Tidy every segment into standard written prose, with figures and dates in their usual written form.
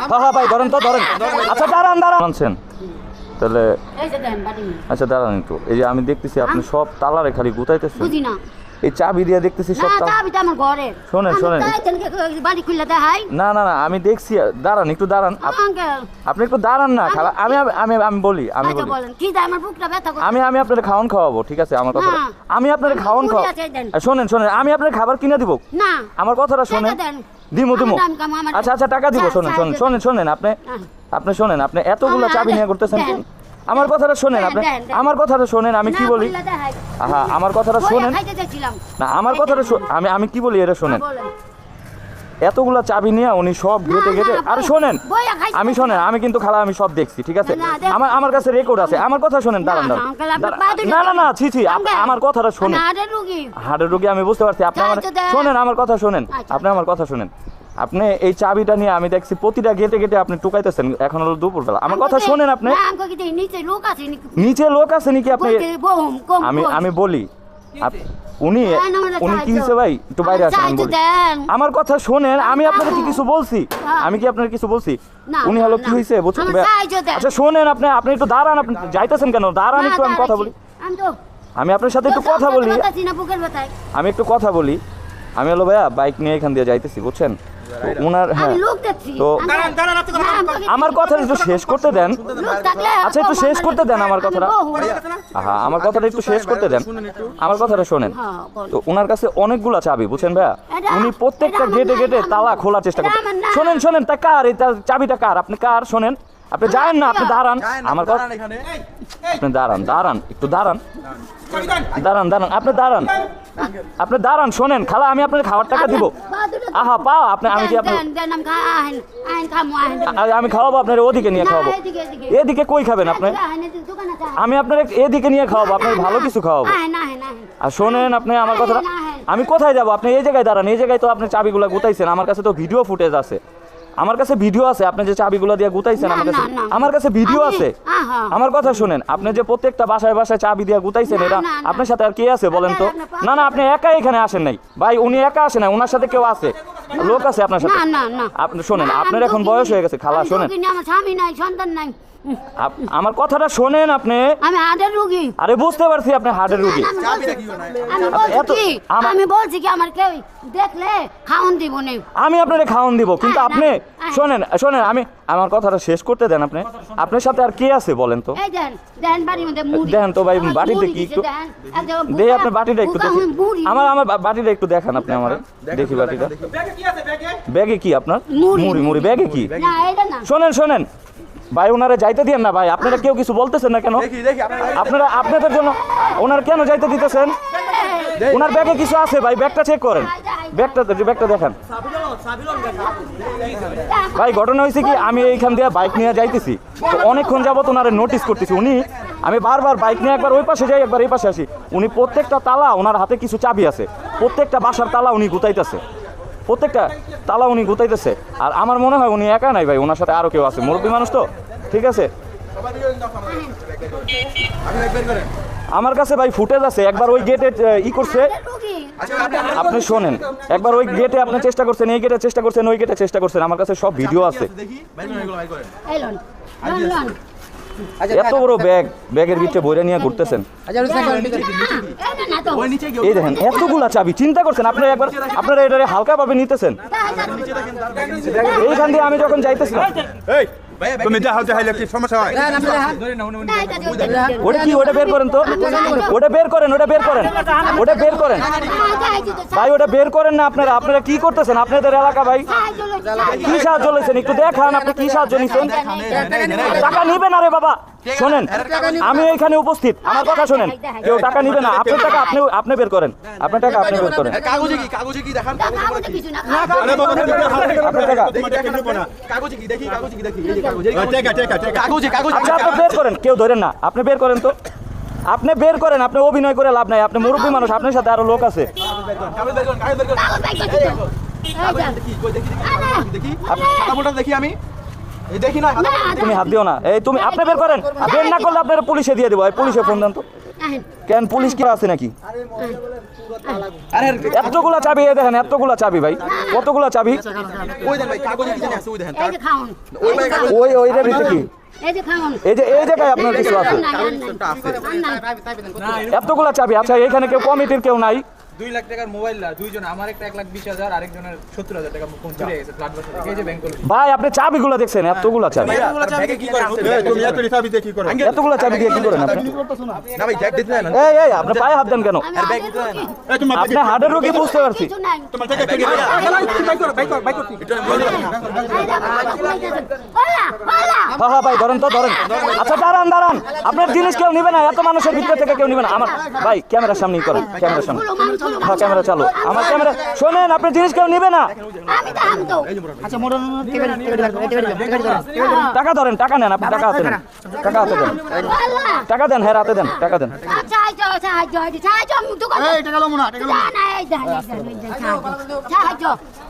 হ্যাঁ ভাই ধরেন তো ধরেন। আচ্ছা দাঁড়ান আনছেন তাহলে। আচ্ছা দাঁড়ান একটু, এই যে আমি দেখতেছি আপনি সব তালারে খালি গুতাইতেছেন। বুঝি না এই চাবি দিয়ে দেখতেছি সব তালা। চাবিটা আমার ঘরের। শোনেন বাড়ি খুলে দেখাই। না আমি দেখছি। দাঁড়ান একটু দাঁড়ান আপনি একটু দাঁড়ান না খালা। আমি বলি আমি আপনার খাওয়ান খাওয়াবো, ঠিক আছে আমার কথা। আমি আপনার খাওয়ান শোনেন আমি আপনার খাবার কিনে দিব না, আমার কথাটা শোনেন। দিমু আচ্ছা টাকা দিব। শোনেন আপনি শোনেন, আপনি এতগুলো চাবি নিয়ে করতেছেন। আমার কথাটা শোনেন, আপনি আমার কথাটা শোনেন। আমি কি বলি? আমার কথাটা শোনেন না, আমার কথাটা আমি কি বলি এটা শোনেন। এতগুলা চাবি নিয়ে উনি সব ঘেটে আর শোনেন আমি কিন্তু খালা আমি সব দেখছি, ঠিক আছে। আমার কাছে রেকর্ড আছে। আমার কথা শোনেন। দাঁড়ান না ছি আমার কথাটা শোনেন। হার্টের রোগী আমি বুঝতে পারছি। আপনি শোনেন আমার কথা শোনেন। আপনি আমার কথা শোনেন। আপনি এই চাবিটা নিয়ে আমি দেখছি প্রতিটা গেটে আপনি টুকাইতেছেন। এখন হলো দুপুরবেলা। আমার কথা শোনেন। আপনি নিচে লোক আছে নাকি? আপনি আমি বলি উনি কি হয়েছে ভাই একটু বাইরে আসেন। আমার কথা শোনেন। আমি আপনাকে কি কিছু বলছি? আমি কি আপনার কিছু বলছি? উনি হলো কি হয়েছে বুঝছেন? আচ্ছা শোনেন, আপনি একটু দাঁড়ান। আপনি যাইতেছেন কেন? দাঁড়ান একটু, আমি কথা বলি। আমি আপনার সাথে একটু কথা বলি। আমি একটু কথা বলি। আমি হলো ভাইয়া বাইক নিয়ে এখান দিয়ে যাইতেছি, বুঝছেন উনার। হ্যাঁ তো আমার কথা একটু শেষ করতে দেন। আচ্ছা একটু শেষ করতে দেন আমার কথাটা। আমার কথাটা একটু শেষ করতে দেন। আমার কথাটা শোনেন। তো উনার কাছে অনেকগুলা চাবি, বুঝছেন ভাইয়া। উনি প্রত্যেকটা গেটে তালা খোলার চেষ্টা করেন। শোনেন তা কার এই চাবিটা কার? আপনি কার? শোনেন আপনি যায়েন না, আপনি দাঁড়ান। আমার কথা আপনি দাঁড়ান একটু দাঁড়ান আপনি দাঁড়ান। শোনেন খালা, আমি আপনার খাবার টাকা দিব। পাও আপনি। আমি কি আপনি আমি খাওয়াবো আপনার? ওদিকে নিয়ে খাওয়াবো। এদিকে কই খাবেন আপনি? আমি আপনার এদিকে নিয়ে খাওয়াবো, আপনার ভালো কিছু খাওয়াবো। আর শোনেন আপনি আমার কথাটা। আমি কোথায় যাবো? আপনি এই জায়গায় দাঁড়ান। এই জায়গায় তো আপনি চাবিগুলো গুতাইছেন। আমার কাছে তো ভিডিও ফুটেজ আছে। আমার কাছে ভিডিও আছে আপনি যে চাবিগুলো দিয়ে গুতাইছেন। আমার কাছে ভিডিও আছে। আমার কথা শুনেন, আপনি যে প্রত্যেকটা বাসায় চাবি দিয়ে গুতাইছেন, এটা আপনার সাথে আর কে আছে বলেন তো? না আপনি একা এখানে আসেন নাই ভাই। উনি একা আসেন নাই, ওনার সাথে কেউ আছে, লোক আছে আপনার সাথে। আপনি শোনেন, আপনার এখন বয়স হয়ে গেছে খালা। শোনেন আমার কথাটা শোনেন। আপনি আমি হার্টের রোগী। আরে বুঝতে পারছি আপনি হার্টের রোগী। আমি বলছি কি আমার কেউ দেখলে খাওন দিব না। আমি আপনারে খাওন দিব, কিন্তু আপনি শোনেন আমি আমার কথাটা শেষ করতে দেন। আপনার সাথে আর কে আছে বলেন তো? দেখেন তো ভাই বাটিতে কি একটু দেখি। আপনার বাটিটা একটু দেখি। আমার বাটিটা একটু দেখান আপনি আমার। দেখি বাটিটা। ব্যাগে কি আপনার? মুড়ি ব্যাগে কি? শোনেন ভাই ওনারা যাইতে দিয়েন না ভাই। আপনারা কেউ কিছু বলতেছেন না কেন? আপনারা আপনাদের জন্য ওনার কেন যাইতে দিতেছেন? ওনার ব্যাগে কিছু আছে ভাই, ব্যাগটা চেক করেন। ব্যাগটা দেখেন ভাই। ঘটনা হয়েছে কি, আমি এইখান দিয়ে বাইক নিয়ে যাইতেছি তো অনেকক্ষণ যাবত ওনারে নোটিস করতেছি। আমি বারবার বাইক নিয়ে একবার ওই পাশে যাই, একবার এই পাশে আসি। উনি প্রত্যেকটা তালা, ওনার হাতে কিছু চাবি আছে, প্রত্যেকটা বাসার তালা উনি গুতাইতেছে। প্রত্যেকটা তালা উনি গুতাইতেছে। আর আমার মনে হয় উনি একা নাই ভাই, ওনার সাথে আরো কেউ আছে, মুরব্বী মানুষ তো, ঠিক আছে। আমার কাছে ভাই ফুটেজ আছে। একবার ওই গেটে করছে। আপনি শোনেন, একবার ওই গেটে আপনি চেষ্টা করছেন, এই গেটে চেষ্টা করছেন, ওই গেটে চেষ্টা করছেন। আমার কাছে সব ভিডিও আছে। এত বড় ব্যাগের ভিতরে বইরা নিয়ে ঘুরতেছেন। এই দেখেন এতগুলা চাবি, চিন্তা করছেন আপনারা এটা হালকা ভাবে নিতেছেন। এইখান দিয়ে আমি যখন যাইতেছিলাম, ওটা বের করেন তো, ওটা বের করেন ভাই, ওটা বের করেন না। আপনারা কি করতেছেন? আপনাদের এলাকা ভাই, কি সাহায্য লইছেন একটু দেখান। আপনি কি সাহায্য নিচ্ছেন? টাকা নিবেন? আরে বাবা শোনেন, আমি এইখানে উপস্থিত, আমার কথা শোনেন। কেউ টাকা নিবে না। আপনার টাকা আপনি বের করেন। আপনার টাকা আপনি বের করেন। আচ্ছা আপনি বের করেন, কেউ ধরেন না। আপনি বের করেন তো, আপনি বের করেন। আপনি অভিনয় করে লাভ নাই, আপনি মুরব্বী মানুষ, আপনার সাথে আরো লোক আছে। দেখি আমি তুমি হাত দিও না। এই তুমি আপনি বের করেন। বের না করলে আপনার পুলিশে দিয়ে দেবো। পুলিশে ফোন দেন তো। কেন পুলিশ কি আছে নাকি? আরে এতগুলা চাবি, এই দেখেন এতগুলা চাবি ভাই, কতগুলা চাবি? ওই দেন ভাই কাগজে কি জানি আছে ওই দেখেন এই যে খাওন, ওই ভাই কাগজ ওইটার ভিতরে কি? এই যে খাওন, এই জায়গায় আপনার কিছু আছে? এতগুলা চাবি, আচ্ছা এখানে কেউ কমিটির কেউ নাই? 2 লাখ টাকার মোবাইল না, দুইজন, আমার একটা 1,20,000, আরেকজনের 70,000 টাকা ফোন চলে গেছে ফ্ল্যাট বাসা থেকে, এই যে ব্যাংক কলেজ। ভাই আপনি চাবিগুলা দেখছেন? এতগুলা চাবি, এতগুলো চাবি কি করেন তুমি এত চাবি দিয়ে কি করো? এতগুলা চাবি দিয়ে কি করেন আপনি? না ভাই ব্যাগ দিতে না এই আপনি পায়ে হাত দেন কেন? আমি আগে রুগী, এই তোমার আপনি হার্টের রোগী বুঝতে পারছি। কিছু নাই। তোমার থেকে কি বাইক কর ওলা, ওলা। হ্যাঁ ভাই ধরেন তো ধরেন। আচ্ছা দাঁড়ান দাঁড়ান, আপনার জিনিস কেউ নিবে না, এত মানুষের ভিতরে থেকে কেউ নিবে না। আমার ভাই ক্যামেরার সামনেই করেন, ক্যামেরার সামনে। হ্যাঁ ক্যামেরা চালু, আমার ক্যামেরা। শোনেন আপনার জিনিস কেউ নিবে না। আমি তো টাকা ধরেন, টাকা নেন, আপনি টাকা হাতে নেন, টাকা হাতে দেন, ওলা। টাকা দেন, হ্যাঁ হাতে দেন, টাকা দেন। সাহায্য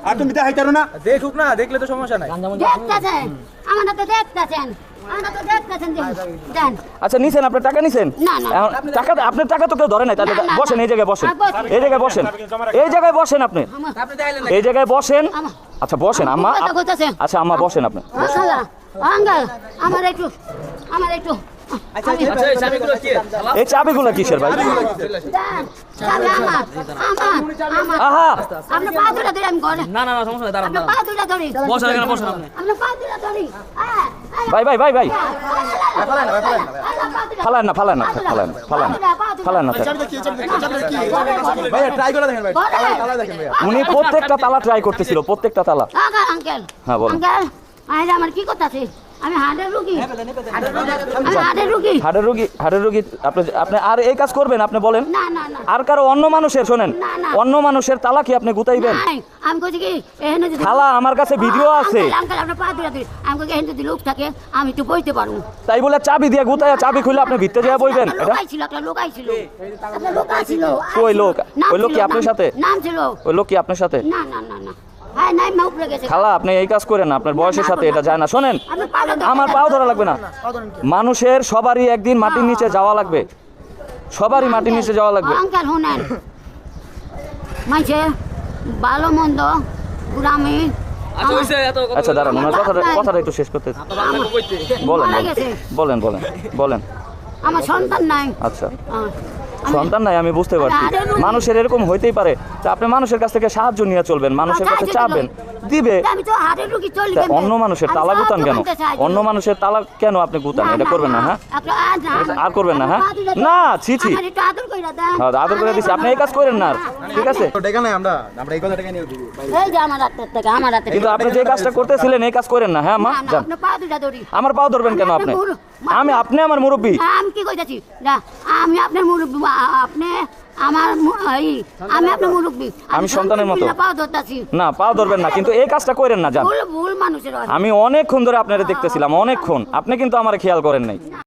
আর তুমি দেখাইতারো না? দেখুক না, দেখলে তো সমস্যা নাই। দেখতেছেন, আমরা তো দেখতেছেন, আমরা তো দেখতেছেন, দেন। আচ্ছা নিছেন, আপনার টাকা নিছেন? না, না। এখন টাকা, আপনার টাকা তো কেউ ধরে নাই, তাহলে না, না, বসেন, এই জায়গায় বসেন, হ্যাঁ, বসেন। এই জায়গায় বসেন, এই জায়গায় বসেন আপনি, আপনি দেখাইলেন এই জায়গায় বসেন। আমা। আচ্ছা বসেন আম্মা, কথা কইতাছে। আচ্ছা আম্মা বসেন আপনি। আঙ্গাল আমার একটু আচ্ছা এই চাবিগুলো কি? এই চাবিগুলো কিসের ভাই? দেন, চাবি আমার, আমার। আহা আপনার পা দুটা ধরে আমি ঘরে। না না না, সমস্যা নাই, দাঁড়ান আপনার পা দুটা ধরি। বসেন এখানে, বসেন আপনি। আপনার পা দুটা ধরি। ভাই ভাই ভাই ভাই ফালান না, ফালান না, ফালান না, ফালান না, ফালান না। ভাই ট্রাই করে দেখেন ভাই তালা দেখেন ভাই উনি প্রত্যেকটা তালা ট্রাই করতেছিল, প্রত্যেকটা তালা। আঙ্কেল, হ্যাঁ, বলেন। আঙ্কেল, আমার কি কথা আছে? আমি হার্টের রুগী, আমি হার্টের রুগী। হাড়ের রোগী। আপনি আর এই কাজ করবেন? আপনি বলেন। না না না আর কারো অন্য মানুষের, শোনেন, না, না। অন্য মানুষের তালা কি আপনি গুতাইবেন? নাই, আমি কইছি কি এখানে যদি খালা আমার কাছে ভিডিও আছে, আঙ্কেল আপনার পা দুটা ধরি। আমি কইছি এখানে যদি লোক থাকে আমি একটু বইতে পারবো। তাই বলে চাবি দিয়ে গুতাইয়া চাবি খুলে আপনি ভিতরে যাওয়া বইবেন? একটা এটা লোক আইছিল, একটা লোক আইছিল, একটা লোক আইছিল। ওই লোক, নাম ওই লোক ছিল, কি আপনার নাম- সাথে? নাম ছিল। ওই লোক কি আপনার সাথে? না না না না, হ্যাঁ নাই, মা উপরে গেছে। খালা আপনি এই কাজ করেন না, আপনার বয়সের সাথে এটা যায় না। শোনেন, আপনি পা ধরতে আমার পারেন। পাও ধরা লাগবে না। মানুষের সবারই একদিন মাটির নিচে যাওয়া লাগবে, সবারই মাটির নিচে যাওয়া লাগবে। আঙ্কেল শুনেন, মাইছে ভালো মন্দ গ্রামে আচ্ছা হইছে, এত কথা আচ্ছা দাঁড়ান, ওনার কথাটা একটু শেষ করতে বলেন, মারা গেছে। বলেন বলেন বলেন। আমার সন্তান নাই। আচ্ছা আমি- সন্তান নাই, আমি বুঝতে পারছি। আরে রুগী। মানুষের এরকম হইতেই পারে, তা আপনি মানুষের কাছ থেকে সাহায্য নিয়ে চলবেন, মানুষের কাছে সাহায্য চাবেন, দিল। দিবে। আমি তো হাড়ের রুগী চলি তা কেমনে? অন্য মানুষের আমি তালা গুতান সাহায্য কেন? করতে চাই। অন্য মানুষের তালা কেন আপনি গুতান? না, এটা না, করবেন না, না। হ্যাঁ? আপনি আর করবেন না, হ্যাঁ? আমার পা দুটা না, দেন। ছি, ছি। আমার একটু আদর কইরা দেন। হ্যাঁ, আদর করে দিছি, আপনি এই কাজ করেন না আর, ঠিক আছে? তো টাকা নাই আমরা এই কথা টাকা নিয়ে দিবি ভাই এই যে আমার হাতের থেকে, আমার হাতের কিন্তু থেকে। আপনি যে কাজটা করতেছিলেন এই কাজ করেন না, হ্যাঁ মা? না, না, যান। আপনার পা দুটা ধরি। আমার পাও ধরবেন কেন আপনি? আপনি আমার মুরব্বী। আমি কি কইতাছি? না, আমি আপনার মুরব্বী, আপনি আমার আমি আপনার মুরব্বী। আমি সন্তানের মতো। পা ধরতাছি। না পাও ধরবেন না, কিন্তু এই কাজটা করেন না, যান। ভুল মানুষের হয়। আমি অনেকক্ষণ ধরে আপনারা দেখতেছিলাম, অনেকক্ষণ। আপনি কিন্তু আমার খেয়াল করেন নাই।